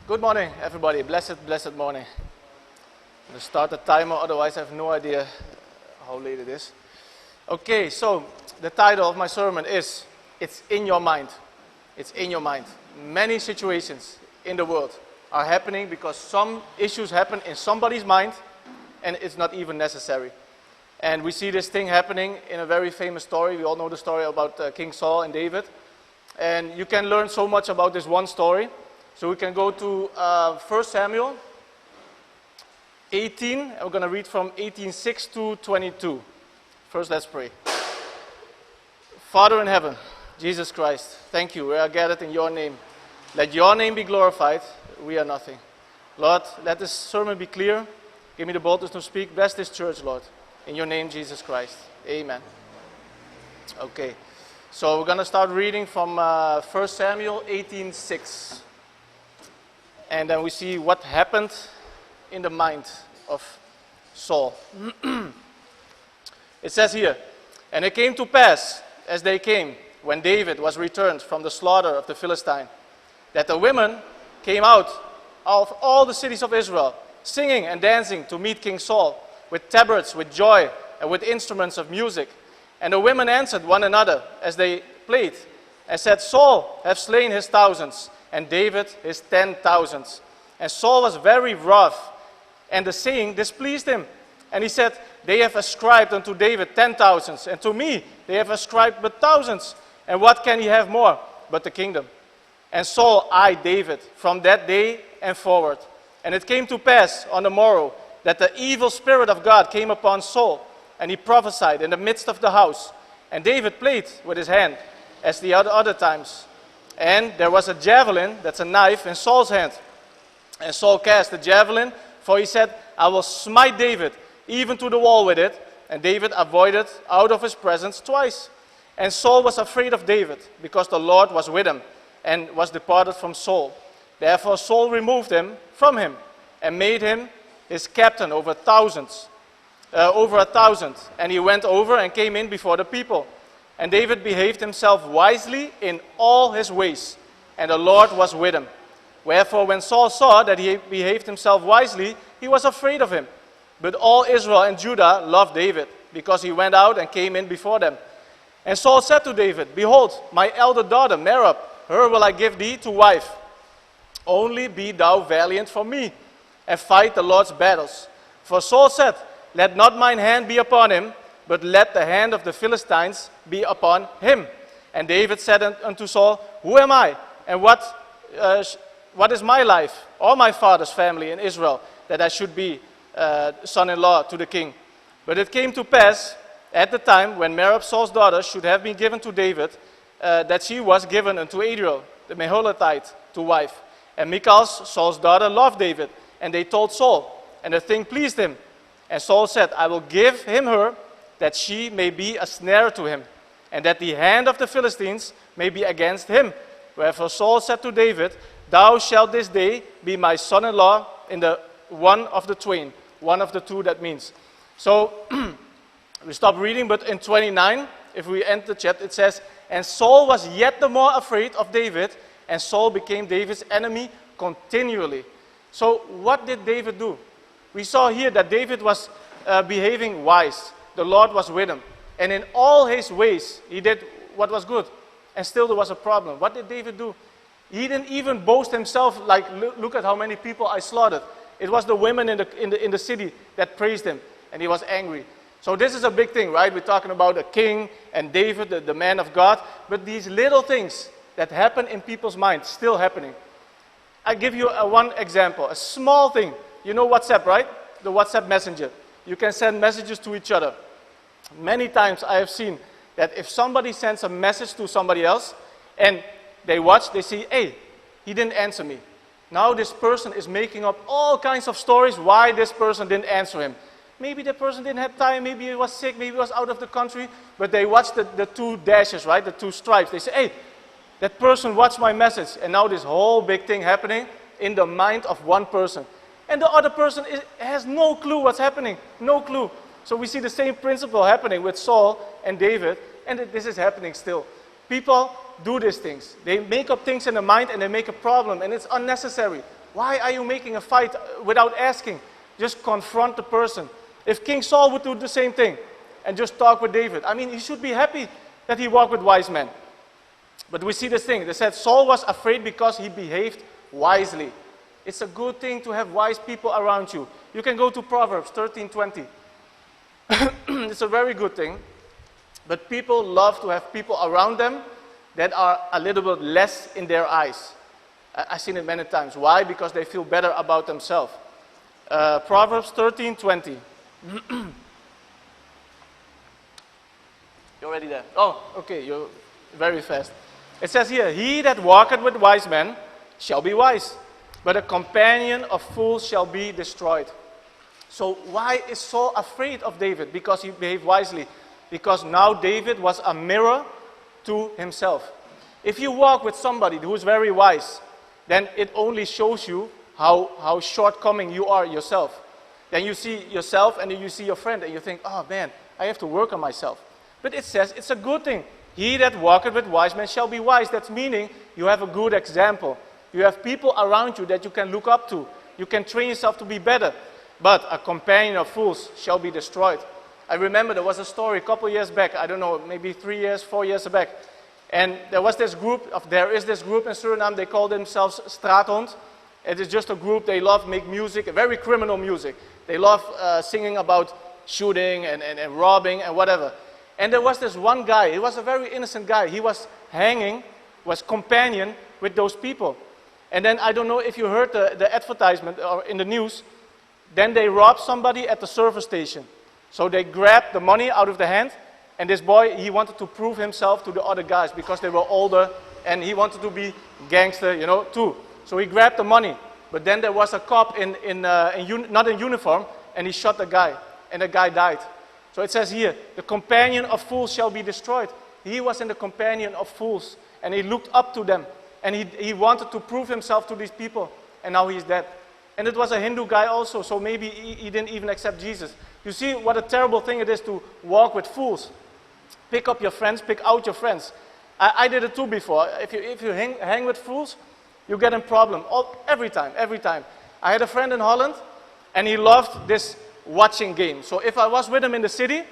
Good morning, everybody. Blessed morning. I'm going to start the timer, otherwise I have no idea how late it is. Okay, so the title of my sermon is, It's in Your Mind. It's in your mind. Many situations in the world are happening because some issues happen in somebody's mind and it's not even necessary. And we see this thing happening in a very famous story. We all know the story about King Saul and David. And you can learn so much about this one story. So we can go to 1 Samuel 18, and we're going to read from 18:6 to 22. First, let's pray. Father in heaven, Jesus Christ, thank you. We are gathered in your name. Let your name be glorified. We are nothing. Lord, let this sermon be clear. Give me the boldness to speak. Bless this church, Lord. In your name, Jesus Christ. Amen. Okay, so we're going to start reading from 1 Samuel 18:6. And then we see what happened in the mind of Saul. It says here, "And it came to pass, as they came, when David was returned from the slaughter of the Philistine, that the women came out of all the cities of Israel, singing and dancing to meet King Saul, with tabrets, with joy, and with instruments of music. And the women answered one another as they played, and said, Saul hath slain his thousands, and David his 10,000s. And Saul was very wroth, and the saying displeased him. And he said, They have ascribed unto David 10,000s, and to me they have ascribed but thousands. And what can he have more but the kingdom? And Saul eyed David from that day and forward. And it came to pass on the morrow that the evil spirit of God came upon Saul, and he prophesied in the midst of the house. And David played with his hand, as the other times. And there was a javelin, that's a knife, in Saul's hand. And Saul cast the javelin, for he said, I will smite David, even to the wall with it. And David avoided out of his presence twice. And Saul was afraid of David, because the Lord was with him, and was departed from Saul. Therefore Saul removed him from him, and made him his captain over a thousand. And he went over and came in before the people. And David behaved himself wisely in all his ways, and the Lord was with him. Wherefore when Saul saw that he behaved himself wisely, he was afraid of him. But all Israel and Judah loved David, because he went out and came in before them. And Saul said to David, Behold, my elder daughter Merab, her will I give thee to wife. Only be thou valiant for me, and fight the Lord's battles. For Saul said, Let not mine hand be upon him, but let the hand of the Philistines be upon him. And David said unto Saul, Who am I, and what is my life, or my father's family in Israel, that I should be son-in-law to the king? But it came to pass, at the time when Merab Saul's daughter should have been given to David, that she was given unto Adriel, the Meholatite, to wife. And Michal, Saul's daughter, loved David, and they told Saul, and the thing pleased him. And Saul said, I will give him her, that she may be a snare to him, and that the hand of the Philistines may be against him. Wherefore Saul said to David, Thou shalt this day be my son-in-law in the one of the twain. One of the two, that means. So, we stop reading, but in 29, if we end the chapter, it says, And Saul was yet the more afraid of David, and Saul became David's enemy continually. So, what did David do? We saw here that David was behaving wise. The Lord was with him. And in all his ways, he did what was good. And still there was a problem. What did David do? He didn't even boast himself like, look at how many people I slaughtered. It was the women in the city that praised him. And he was angry. So this is a big thing, right? We're talking about a king and David, the man of God. But these little things that happen in people's minds, still happening. I give you one example. A small thing. You know WhatsApp, right? The WhatsApp messenger. You can send messages to each other. Many times I have seen that if somebody sends a message to somebody else and they watch, they see, hey, he didn't answer me. Now this person is making up all kinds of stories why this person didn't answer him. Maybe the person didn't have time, maybe he was sick, maybe he was out of the country, but they watch the two dashes, right, the two stripes. They say, hey, that person watched my message. And now this whole big thing happening in the mind of one person. And the other person has no clue what's happening, no clue. So we see the same principle happening with Saul and David, and this is happening still. People do these things. They make up things in the mind and they make a problem, and it's unnecessary. Why are you making a fight without asking? Just confront the person. If King Saul would do the same thing and just talk with David, I mean, he should be happy that he walked with wise men. But we see this thing. They said Saul was afraid because he behaved wisely. It's a good thing to have wise people around you. You can go to Proverbs 13:20. It's a very good thing. But people love to have people around them that are a little bit less in their eyes. I've seen it many times. Why? Because they feel better about themselves. Proverbs 13:20. You're already there. Oh, okay, you're very fast. It says here, he that walketh with wise men shall be wise, but a companion of fools shall be destroyed. So why is Saul afraid of David? Because he behaved wisely. Because now David was a mirror to himself. If you walk with somebody who is very wise, then it only shows you how shortcoming you are yourself. Then you see yourself and then you see your friend and you think, oh man, I have to work on myself. But it says it's a good thing. He that walketh with wise men shall be wise. That's meaning you have a good example. You have people around you that you can look up to. You can train yourself to be better. But a companion of fools shall be destroyed. I remember there was a story a couple years back. I don't know, maybe 3 years, 4 years back. And there is this group in Suriname. They call themselves Straathond. It is just a group. They love make music, very criminal music. They love singing about shooting and robbing and whatever. And there was this one guy. He was a very innocent guy. He was was companion with those people. And then I don't know if you heard the advertisement or in the news. Then they robbed somebody at the service station. So they grabbed the money out of the hand. And this boy, he wanted to prove himself to the other guys because they were older. And he wanted to be gangster, too. So he grabbed the money. But then there was a cop not in uniform. And he shot the guy. And the guy died. So it says here, the companion of fools shall be destroyed. He was in the companion of fools. And he looked up to them. And he wanted to prove himself to these people. And now he's dead. And it was a Hindu guy also. So maybe he didn't even accept Jesus. You see what a terrible thing it is to walk with fools. Pick up your friends. Pick out your friends. I did it too before. If you hang with fools, you get in problem. Every time. I had a friend in Holland. And he loved this watching game. So if I was with him in the city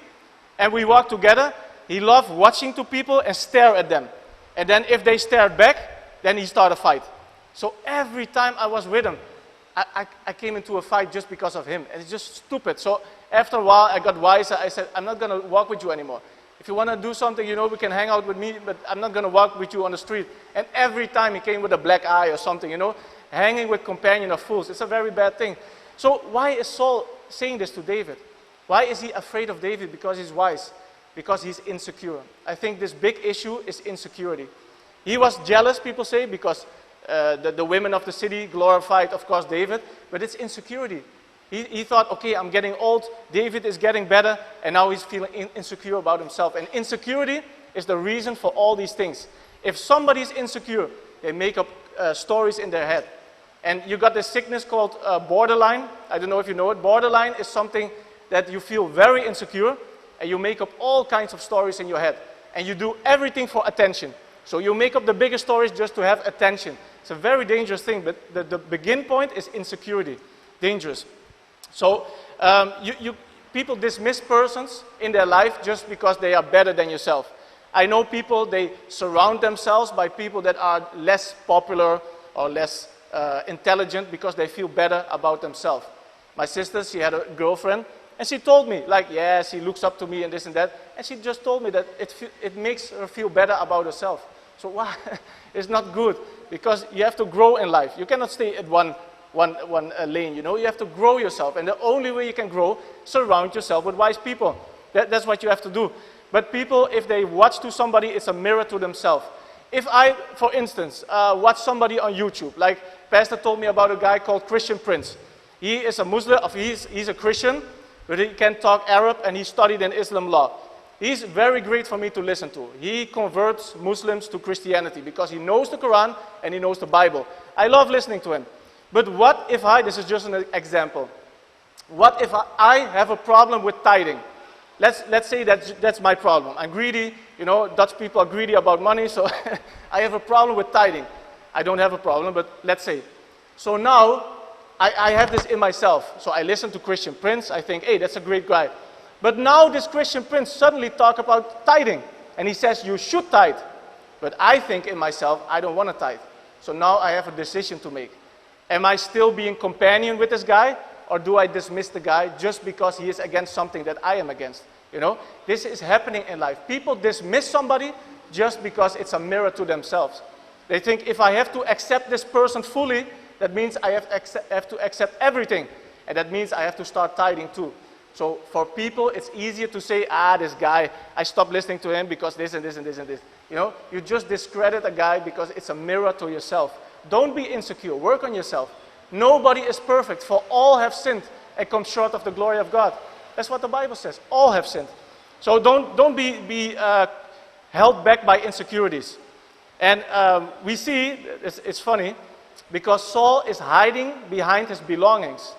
and we walked together, he loved watching to people and stare at them. And then if they stared back, then he started a fight. So every time I was with him, I came into a fight just because of him. And it's just stupid. So after a while, I got wiser. I said, I'm not going to walk with you anymore. If you want to do something, we can hang out with me, but I'm not going to walk with you on the street. And every time he came with a black eye or something, hanging with companion of fools. It's a very bad thing. So why is Saul saying this to David? Why is he afraid of David? Because he's wise. Because he's insecure. I think this big issue is insecurity. He was jealous, people say, because the women of the city glorified, of course, David. But it's insecurity. He thought, okay, I'm getting old. David is getting better. And now he's feeling insecure about himself. And insecurity is the reason for all these things. If somebody is insecure, they make up stories in their head. And you got this sickness called borderline. I don't know if you know it. Borderline is something that you feel very insecure and you make up all kinds of stories in your head. And you do everything for attention. So you make up the biggest stories just to have attention. It's a very dangerous thing, but the begin point is insecurity. Dangerous. So people dismiss persons in their life just because they are better than yourself. I know people, they surround themselves by people that are less popular or less intelligent because they feel better about themselves. My sister, she had a girlfriend, and she told me, yeah, she looks up to me and this and that, and she just told me that it makes her feel better about herself. So why? It's not good, because you have to grow in life. You cannot stay at one lane, You have to grow yourself, and the only way you can grow, surround yourself with wise people. That's what you have to do. But people, if they watch to somebody, it's a mirror to themselves. If I, for instance, watch somebody on YouTube, like Pastor told me about a guy called Christian Prince. He is a Muslim, he's a Christian, but he can talk Arab and he studied in Islam law. He's very great for me to listen to. He converts Muslims to Christianity because he knows the Quran and he knows the Bible. I love listening to him. But what if this is just an example. What if I have a problem with tithing? Let's say that's my problem. I'm greedy, Dutch people are greedy about money, so I have a problem with tithing. I don't have a problem, but let's say. So now, I have this in myself. So I listen to Christian Prince. I think, hey, that's a great guy. But now this Christian Prince suddenly talk about tithing. And he says, you should tithe. But I think in myself, I don't want to tithe. So now I have a decision to make. Am I still being companion with this guy? Or do I dismiss the guy just because he is against something that I am against? You know, this is happening in life. People dismiss somebody just because it's a mirror to themselves. They think if I have to accept this person fully, that means I have to accept everything. And that means I have to start tithing too. So for people, it's easier to say, this guy, I stopped listening to him because this and this and this and this. You know, you just discredit a guy because it's a mirror to yourself. Don't be insecure. Work on yourself. Nobody is perfect, for all have sinned and come short of the glory of God. That's what the Bible says. All have sinned. So don't be held back by insecurities. And we see, it's funny, because Saul is hiding behind his belongings.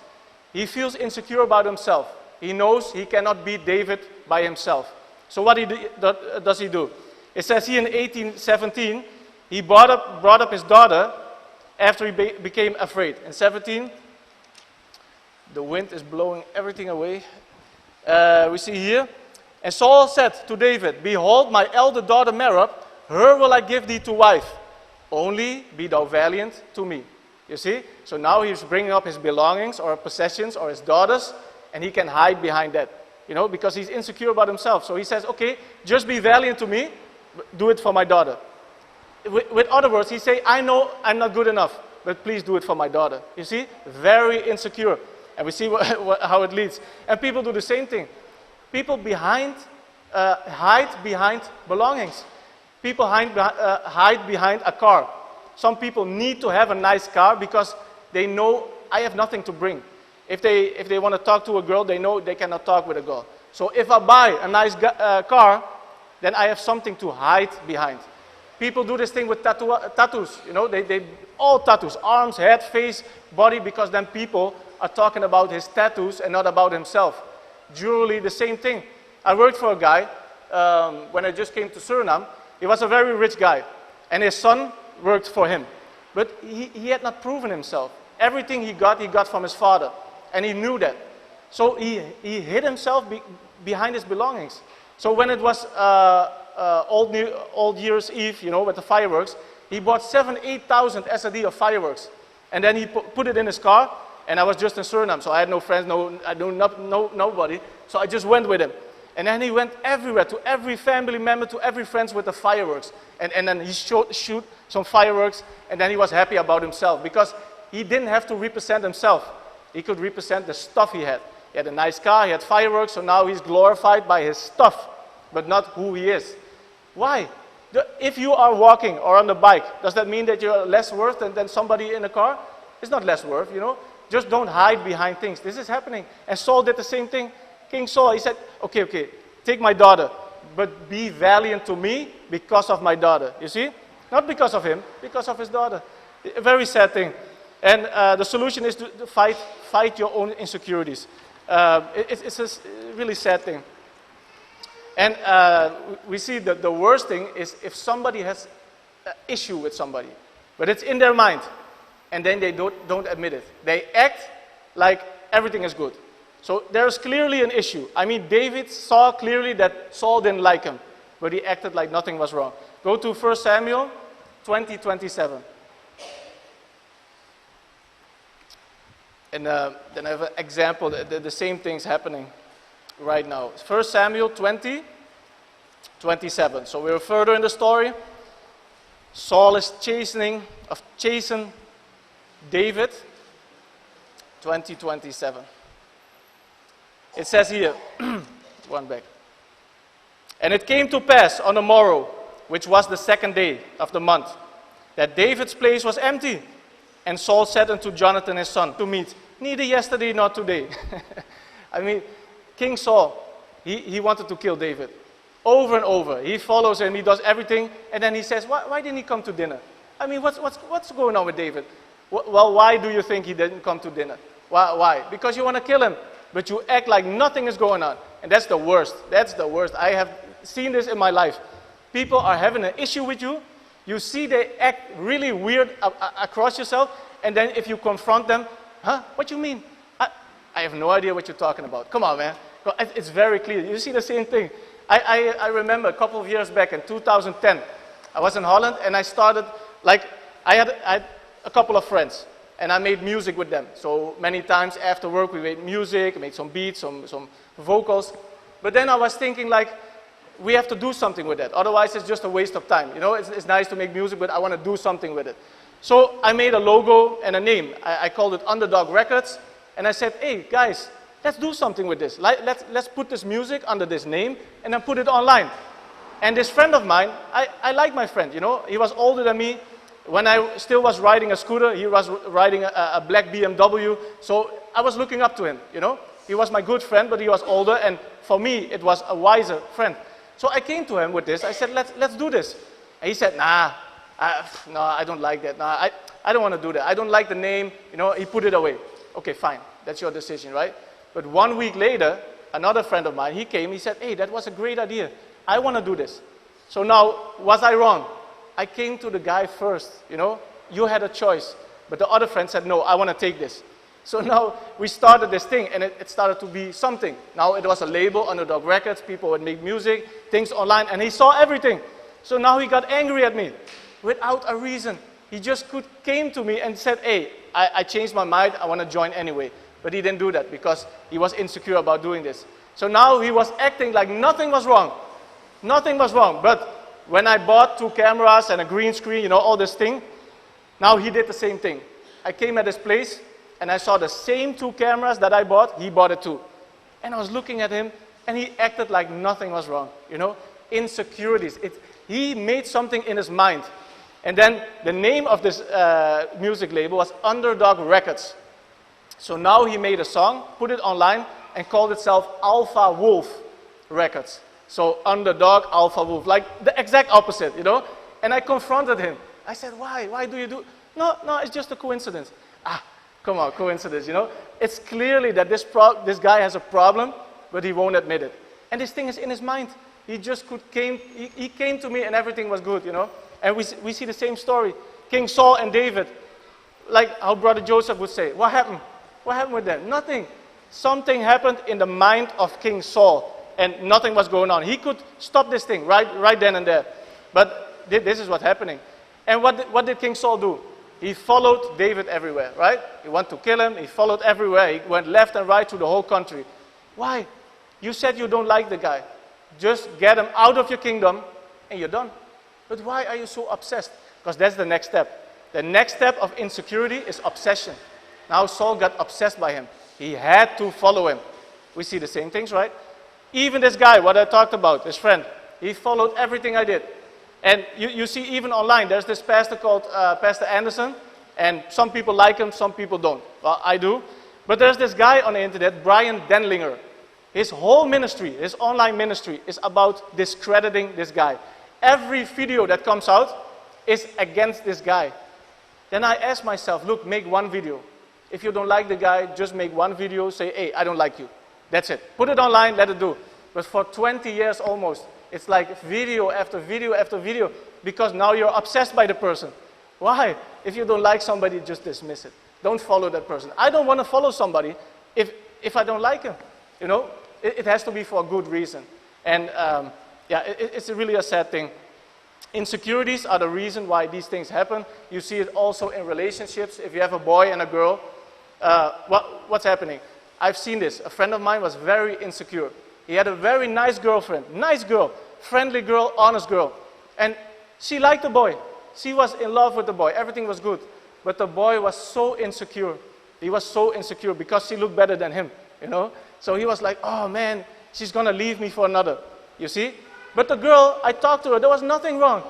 He feels insecure about himself. He knows he cannot beat David by himself. So what does he do? It says here in 1817, he brought up his daughter after he became afraid. In 17, the wind is blowing everything away. We see here, and Saul said to David, behold, my elder daughter Merab, her will I give thee to wife. Only be thou valiant to me. You see? So now he's bringing up his belongings or possessions or his daughters, and he can hide behind that, you know, because he's insecure about himself. So he says, okay, just be valiant to me, do it for my daughter. With other words, he say, I know I'm not good enough, but please do it for my daughter. You see? Very insecure. And we see how it leads. And people do the same thing. People hide behind belongings. People hide behind a car. Some people need to have a nice car because they know I have nothing to bring. If they want to talk to a girl, they know they cannot talk with a girl. So if I buy a nice car, then I have something to hide behind. People do this thing with tattoos. You know, they all tattoos, arms, head, face, body, because then people are talking about his tattoos and not about himself. Jewelry, the same thing. I worked for a guy when I just came to Suriname. He was a very rich guy, and his son worked for him. But he had not proven himself. Everything he got from his father, and he knew that. So he hid himself behind his belongings. So when it was Old Year's Eve, you know, with the fireworks, he bought 8,000 SAD of fireworks, and then he put it in his car. And I was just in Suriname, so I had no friends, I knew nobody. So I just went with him. And then he went everywhere, to every family member, to every friend with the fireworks. And then he shoot some fireworks, and then he was happy about himself, because he didn't have to represent himself. He could represent the stuff he had. He had a nice car, he had fireworks, so now he's glorified by his stuff, but not who he is. Why? If you are walking or on the bike, does that mean that you're less worth than somebody in a car? It's not less worth, you know. Just don't hide behind things. This is happening. And Saul did the same thing. King Saul, he said, okay, take my daughter, but be valiant to me because of my daughter. You see? Not because of him, because of his daughter. A very sad thing. And the solution is to fight your own insecurities. It's a really sad thing. And we see that the worst thing is if somebody has an issue with somebody, but it's in their mind. And then they don't admit it. They act like everything is good. So there's clearly an issue. I mean, David saw clearly that Saul didn't like him, but he acted like nothing was wrong. Go to 1 Samuel 20:27. And then I have an example, the same thing's happening right now. 1 Samuel 20:27. So we're further in the story. Saul is chasing David, 20:27. It says here, one back. And it came to pass on the morrow, which was the second day of the month, that David's place was empty. And Saul said unto Jonathan his son, to meet, neither yesterday nor today. I mean, King Saul, he wanted to kill David. Over and over. He follows him, he does everything, and then he says, why didn't he come to dinner? I mean, what's going on with David? Well, why do you think he didn't come to dinner? Why? Because you want to kill him, but you act like nothing is going on. And that's the worst. That's the worst. I have seen this in my life. People are having an issue with you. You see they act really weird across yourself, and then if you confront them, huh, what you mean? I have no idea what you're talking about. Come on, man. It's very clear. You see the same thing. I remember a couple of years back in 2010, I was in Holland and I started, like, I had a couple of friends and I made music with them. So many times after work we made music, made some beats, some vocals. But then I was thinking, like, we have to do something with that. Otherwise it's just a waste of time. You know, it's nice to make music, but I want to do something with it. So I made a logo and a name. I called it Underdog Records. And I said, hey, guys, let's do something with this. Let's put this music under this name and then put it online. And this friend of mine, I like my friend, you know. He was older than me. When I still was riding a scooter, he was riding a black BMW. So I was looking up to him, you know. He was my good friend, but he was older. And for me, it was a wiser friend. So I came to him with this. I said, let's do this. And he said, nah, no, I don't like that. Nah, I don't want to do that. I don't like the name. You know, he put it away. Okay, fine. That's your decision, right? But 1 week later, another friend of mine, he came, he said, hey, that was a great idea. I want to do this. So now, was I wrong? I came to the guy first, you know. You had a choice. But the other friend said, no, I want to take this. So now we started this thing and it started to be something. Now it was a label, Underdog Records. People would make music, things online, and he saw everything. So now he got angry at me without a reason. He just came to me and said, hey, I changed my mind, I want to join anyway. But he didn't do that because he was insecure about doing this. So now he was acting like nothing was wrong. Nothing was wrong. But when I bought 2 cameras and a green screen, you know, all this thing, now he did the same thing. I came at his place and I saw the same 2 cameras that I bought, he bought it too. And I was looking at him and he acted like nothing was wrong, you know. Insecurities. He made something in his mind. And then the name of this music label was Underdog Records. So now he made a song, put it online, and called itself Alpha Wolf Records. So Underdog, Alpha Wolf, like the exact opposite, you know. And I confronted him. I said, why? Why do you do? No, it's just a coincidence. Come on, coincidence, you know. It's clearly that this guy has a problem, but he won't admit it. And this thing is in his mind. He just he came to me and everything was good, you know. And we see the same story. King Saul and David, like how Brother Joseph would say, what happened? What happened with them? Nothing. Something happened in the mind of King Saul and nothing was going on. He could stop this thing right then and there. But this is what's happening. And what did King Saul do? He followed David everywhere, right? He wanted to kill him. He followed everywhere. He went left and right through the whole country. Why? You said you don't like the guy. Just get him out of your kingdom and you're done. But why are you so obsessed? Because that's the next step. The next step of insecurity is obsession. Now Saul got obsessed by him. He had to follow him. We see the same things, right? Even this guy, what I talked about, his friend, he followed everything I did. And you see even online, there's this pastor called Pastor Anderson, and some people like him, some people don't. Well, I do. But there's this guy on the internet, Brian Denlinger. His whole ministry, his online ministry, is about discrediting this guy. Every video that comes out is against this guy. Then I ask myself, look, make one video. If you don't like the guy, just make one video, say, hey, I don't like you. That's it. Put it online, let it do. But for 20 years almost, it's like video after video after video, because now you're obsessed by the person. Why? If you don't like somebody, just dismiss it. Don't follow that person. I don't want to follow somebody if I don't like him. You know, it has to be for a good reason. And it's really a sad thing. Insecurities are the reason why these things happen. You see it also in relationships. If you have a boy and a girl, what's happening? I've seen this. A friend of mine was very insecure. He had a very nice girlfriend, nice girl, friendly girl, honest girl. And she liked the boy. She was in love with the boy. Everything was good. But the boy was so insecure. He was so insecure because she looked better than him, you know. So he was like, oh man, she's going to leave me for another, you see. But the girl, I talked to her, there was nothing wrong.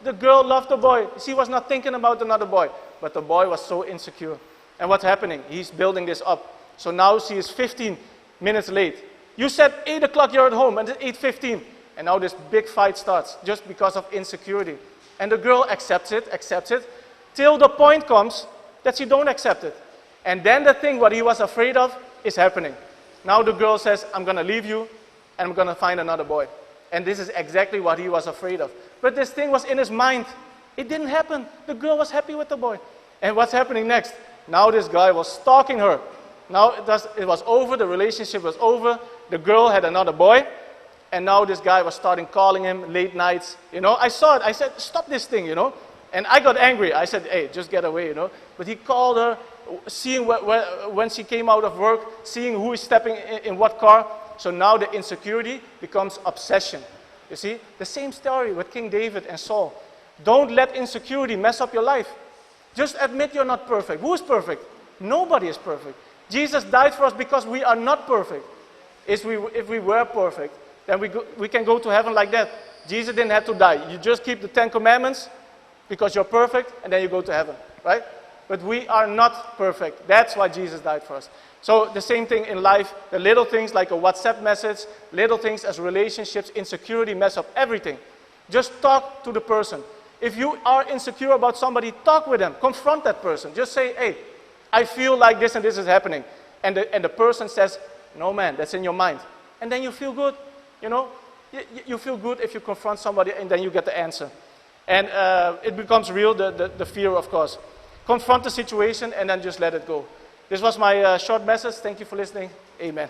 The girl loved the boy. She was not thinking about another boy. But the boy was so insecure. And what's happening? He's building this up. So now she is 15 minutes late. You said 8 o'clock you're at home, and it's 8:15. And now this big fight starts just because of insecurity. And the girl accepts it, till the point comes that she don't accept it. And then the thing what he was afraid of is happening. Now the girl says, I'm going to leave you, and I'm going to find another boy. And this is exactly what he was afraid of. But this thing was in his mind. It didn't happen. The girl was happy with the boy. And what's happening next? Now this guy was stalking her. Now it was over, the relationship was over. The girl had another boy. And now this guy was starting calling him late nights. I saw it. I said, stop this thing, And I got angry. I said, hey, just get away, But he called her, seeing when she came out of work, seeing who is stepping in what car. So now the insecurity becomes obsession. You see? The same story with King David and Saul. Don't let insecurity mess up your life. Just admit you're not perfect. Who is perfect? Nobody is perfect. Jesus died for us because we are not perfect. If we were perfect, then we can go to heaven like that. Jesus didn't have to die. You just keep the 10 Commandments because you're perfect, and then you go to heaven, right? But we are not perfect. That's why Jesus died for us. So the same thing in life, the little things like a WhatsApp message, little things as relationships, insecurity mess up everything. Just talk to the person. If you are insecure about somebody, talk with them. Confront that person. Just say, hey, I feel like this and this is happening. And the person says, no man, that's in your mind. And then you feel good, You feel good if you confront somebody and then you get the answer. And it becomes real, the fear, of course. Confront the situation and then just let it go. This was my short message. Thank you for listening. Amen.